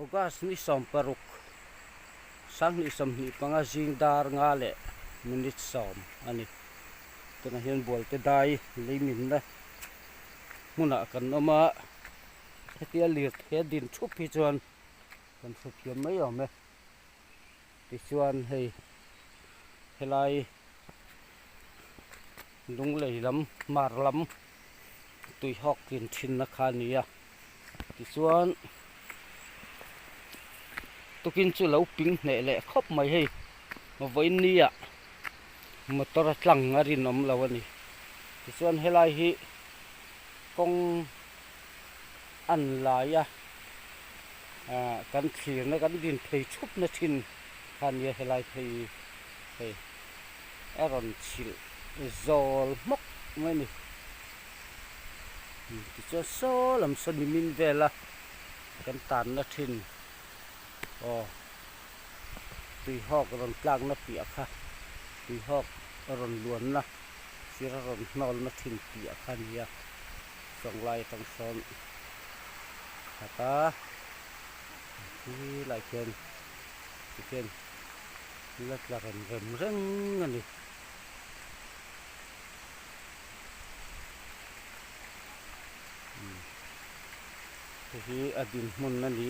August ni som paruk sang ni som ni panga jing dar nga le minit som ani tuna hian bol te dai leimin na muna kan oma hetia lir he din thup hi chuan kan thu phiam mai ome ti chuan hei helai lung leilam marlam tui hok tin thin na khania ti chuan tukin chu lo ping hne le khop mai hei ma voin nia motor tlang a rin om lo ani ti chuan helai hi kong an laia kan thlir na kan din thei thup na thin khania helai thei hei aron chil zol mok mai ni ti chuan so lam son ni min vela kan tan na thin tui hok ron tlang na pia kha tui hok ron luan na sira ron hnol na thin pia kha nia song lai tang son hata hi lai ken lat la ren rem reng ani hi adin mun na ni